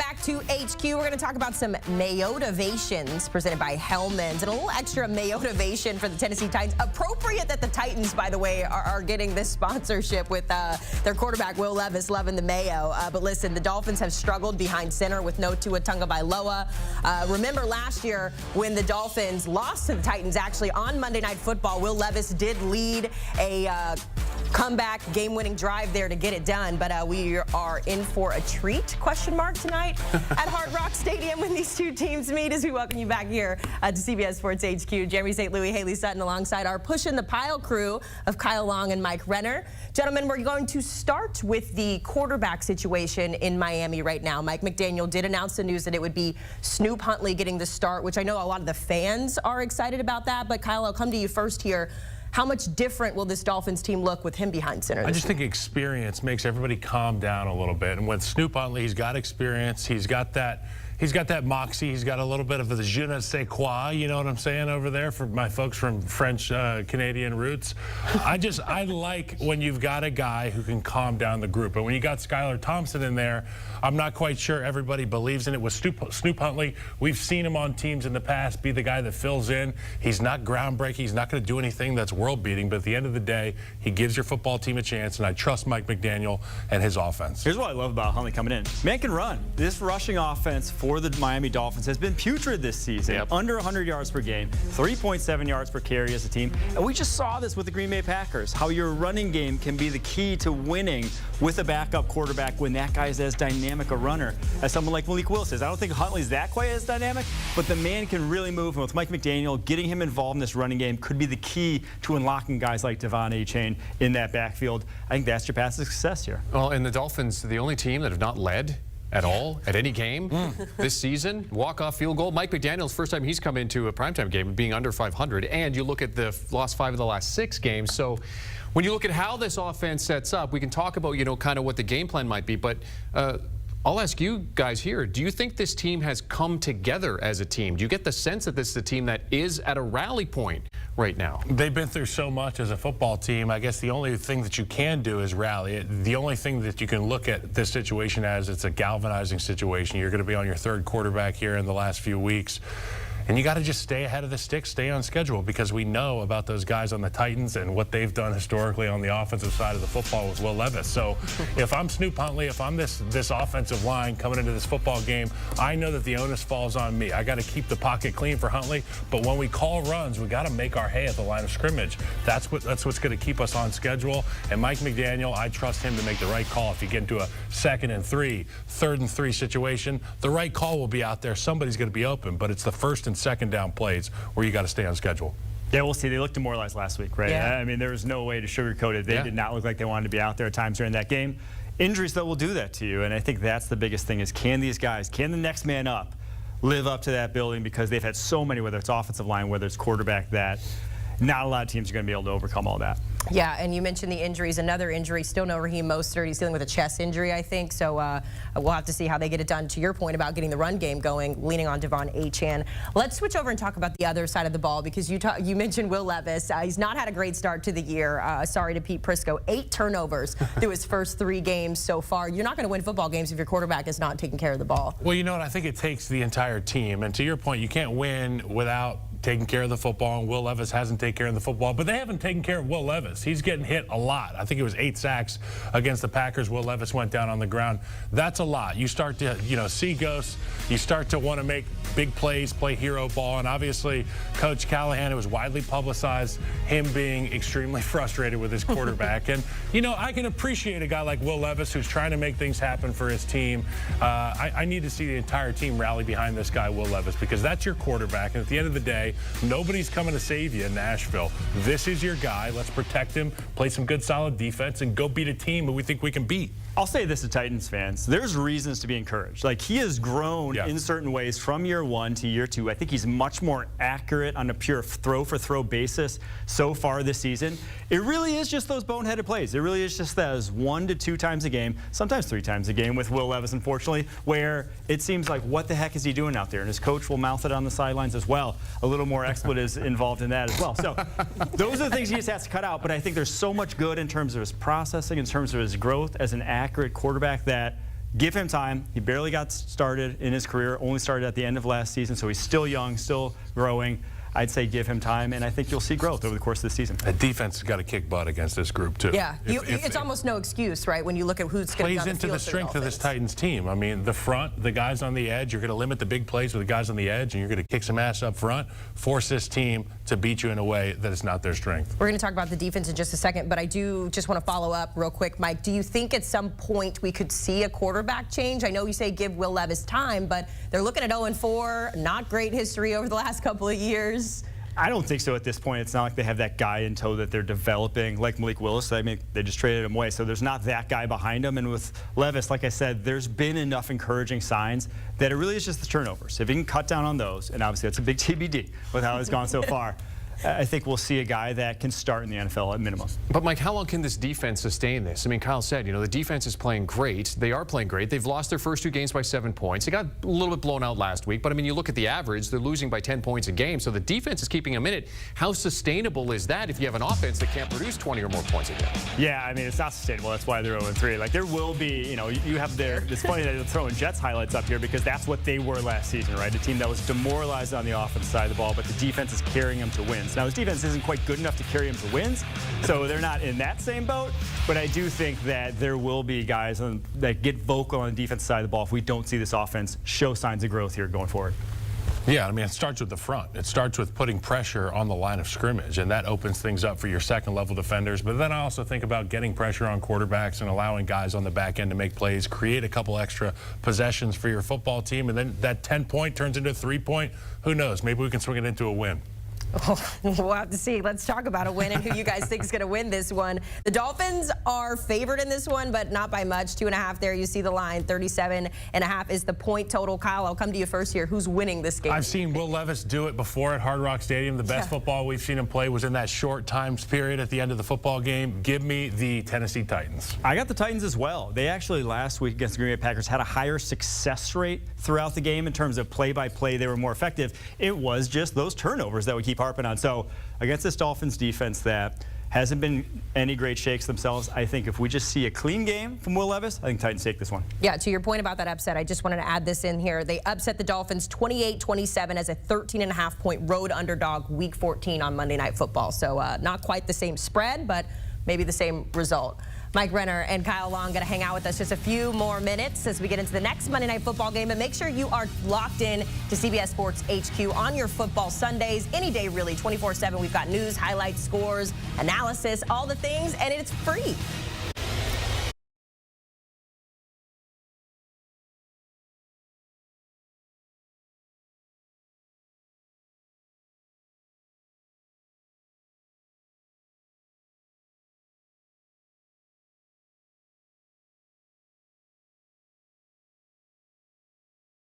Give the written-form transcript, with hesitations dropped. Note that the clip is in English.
back to HQ. We're going to talk about some Mayotivations presented by Hellman's, and a little extra Mayotivation for the Tennessee Titans. Appropriate that the Titans, by the way, are getting this sponsorship with their quarterback, Will Levis, loving the Mayo. But listen, the Dolphins have struggled behind center with no Tua Tagovailoa. Remember last year when the Dolphins lost to the Titans, actually, on Monday Night Football, Will Levis did lead a comeback game-winning drive there to get it done, but we are in for a treat, question mark, tonight at Hard Rock Stadium when these two teams meet, as we welcome you back here to CBS Sports HQ. Jeremy St. Louis, Haley Sutton alongside our Pushing the Pile crew of Kyle Long and Mike Renner. Gentlemen, we're going to start with the quarterback situation in Miami right now. Mike McDaniel did announce the news that it would be Snoop Huntley getting the start, which I know a lot of the fans are excited about that, but Kyle, I'll come to you first here. How much different will this Dolphins team look with him behind center? I just think experience makes everybody calm down a little bit. And with Snoop Huntley, he's got experience. He's got that moxie. He's got a little bit of the je ne sais quoi, you know what I'm saying, over there for my folks from French Canadian roots. I like when you've got a guy who can calm down the group. And when you got Skylar Thompson in there, I'm not quite sure everybody believes in it. With Snoop Huntley, we've seen him on teams in the past be the guy that fills in. He's not groundbreaking. He's not going to do anything that's world-beating. But at the end of the day, he gives your football team a chance, and I trust Mike McDaniel and his offense. Here's what I love about Huntley coming in. Man can run. This rushing offense for the Miami Dolphins has been putrid this season. Yep. Under 100 yards per game, 3.7 yards per carry as a team. And we just saw this with the Green Bay Packers, how your running game can be the key to winning with a backup quarterback when that guy is as dynamic a runner as someone like Malik Willis is. I don't think Huntley's that quite as dynamic, but the man can really move. And with Mike McDaniel, getting him involved in this running game could be the key to unlocking guys like Devon Achane in that backfield. I think that's your path to success here. Well, and the Dolphins, the only team that have not led at all, at any game this season. Walk-off field goal. Mike McDaniel's first time he's come into a primetime game being under 500, and you look at the lost 5 of the last 6 games. So when you look at how this offense sets up, we can talk about, you know, kind of what the game plan might be, but I'll ask you guys here, do you think this team has come together as a team? Do you get the sense that this is a team that is at a rally point right now? They've been through so much as a football team. I guess the only thing that you can do is rally. The only thing that you can look at this situation as, it's a galvanizing situation. You're going to be on your 3rd quarterback here in the last few weeks. And you got to just stay ahead of the sticks, stay on schedule, because we know about those guys on the Titans and what they've done historically on the offensive side of the football with Will Levis. So if I'm Snoop Huntley, if I'm this offensive line coming into this football game, I know that the onus falls on me. I got to keep the pocket clean for Huntley, but when we call runs, we got to make our hay at the line of scrimmage. That's what's going to keep us on schedule. And Mike McDaniel, I trust him to make the right call. If you get into a 2nd and 3, 3rd and 3 situation, the right call will be out there. Somebody's going to be open, but it's the 1st and 2nd down plays where you got to stay on schedule. Yeah, we'll see. They looked demoralized last week, right? Yeah. I mean, there was no way to sugarcoat it. They did not look like they wanted to be out there at times during that game. Injuries, though, will do that to you, and I think that's the biggest thing is can these guys, can the next man up live up to that building, because they've had so many, whether it's offensive line, whether it's quarterback, that not a lot of teams are going to be able to overcome all that. Yeah, and you mentioned the injuries. Another injury, still no Raheem Mostert. He's dealing with a chest injury, I think. So we'll have to see how they get it done. To your point about getting the run game going, leaning on Devon Achane. Let's switch over and talk about the other side of the ball, because you mentioned Will Levis. He's not had a great start to the year. Sorry to Pete Prisco. 8 turnovers through his first 3 games so far. You're not going to win football games if your quarterback is not taking care of the ball. Well, you know what? I think it takes the entire team. And to your point, you can't win without taking care of the football, and Will Levis hasn't taken care of the football, but they haven't taken care of Will Levis. He's getting hit a lot. I think it was 8 sacks against the Packers. Will Levis went down on the ground. That's a lot. You start to, see ghosts. You start to want to make big plays, play hero ball, and obviously Coach Callahan, it was widely publicized, him being extremely frustrated with his quarterback. And, I can appreciate a guy like Will Levis who's trying to make things happen for his team. I need to see the entire team rally behind this guy, Will Levis, because that's your quarterback, and at the end of the day, nobody's coming to save you in Nashville. This is your guy. Let's protect him, play some good, solid defense, and go beat a team that we think we can beat. I'll say this to Titans fans. There's reasons to be encouraged. Like, he has grown in certain ways from year 1 to year 2. I think he's much more accurate on a pure throw-for-throw basis so far this season. It really is just those boneheaded plays. It really is just those 1 to 2 times a game, sometimes 3 times a game with Will Levis, unfortunately, where it seems like, what the heck is he doing out there? And his coach will mouth it on the sidelines as well. A little more expletives involved in that as well. So those are the things he just has to cut out. But I think there's so much good in terms of his processing, in terms of his growth as an accurate quarterback, that give him time. He barely got started in his career, only started at the end of last season, so he's still young, still growing. I'd say give him time, and I think you'll see growth over the course of the season. The defense has got to kick butt against this group, too. Yeah, it's almost no excuse, right, when you look at who's going to be on the plays into the strength of this Dolphins. Titans team. I mean, the front, the guys on the edge, you're going to limit the big plays with the guys on the edge, and you're going to kick some ass up front, force this team to beat you in a way that is not their strength. We're going to talk about the defense in just a second, but I do just want to follow up real quick, Mike. Do you think at some point we could see a quarterback change? I know you say give Will Levis time, but they're looking at 0-4, not great history over the last couple of years. I don't think so at this point. It's not like they have that guy in tow that they're developing like Malik Willis. I mean, they just traded him away, so there's not that guy behind him. And with Levis, like I said, there's been enough encouraging signs that it really is just the turnovers. If he can cut down on those, and obviously that's a big TBD with how it's gone so far, I think we'll see a guy that can start in the NFL at minimum. But, Mike, how long can this defense sustain this? I mean, Kyle said, the defense is playing great. They are playing great. They've lost their first 2 games by 7 points. They got a little bit blown out last week. But, I mean, you look at the average, they're losing by 10 points a game. So the defense is keeping them in it. How sustainable is that if you have an offense that can't produce 20 or more points a game? Yeah, I mean, it's not sustainable. That's why they're 0-3. Like, there will be, you have their, it's funny that they're throwing Jets highlights up here because that's what they were last season, right? A team that was demoralized on the offense side of the ball, but the defense is carrying them to wins. Now, this defense isn't quite good enough to carry them to wins, so they're not in that same boat. But I do think that there will be guys that get vocal on the defense side of the ball if we don't see this offense show signs of growth here going forward. Yeah, I mean, it starts with the front. It starts with putting pressure on the line of scrimmage, and that opens things up for your second-level defenders. But then I also think about getting pressure on quarterbacks and allowing guys on the back end to make plays, create a couple extra possessions for your football team, and then that 10-point turns into a 3-point. Who knows? Maybe we can swing it into a win. Oh, we'll have to see. Let's talk about a win and who you guys think is going to win this one. The Dolphins are favored in this one, but not by much. 2.5 there. You see the line. 37.5 is the point total. Kyle, I'll come to you first here. Who's winning this game? I've seen Will Levis do it before at Hard Rock Stadium. The best football we've seen him play was in that short time period at the end of the football game. Give me the Tennessee Titans. I got the Titans as well. They actually last week against the Green Bay Packers had a higher success rate throughout the game in terms of play-by-play. They were more effective. It was just those turnovers that we keep harping on. So against this Dolphins defense that hasn't been any great shakes themselves, I think if we just see a clean game from Will Levis, I think Titans take this one. Yeah, to your point about that upset, I just wanted to add this in here. They upset the Dolphins 28-27 as a 13.5-point road underdog Week 14 on Monday Night Football. So not quite the same spread, but maybe the same result. Mike Renner and Kyle Long going to hang out with us just a few more minutes as we get into the next Monday Night Football game. And make sure you are locked in to CBS Sports HQ on your football Sundays, any day really, 24/7. We've got news, highlights, scores, analysis, all the things, and it's free.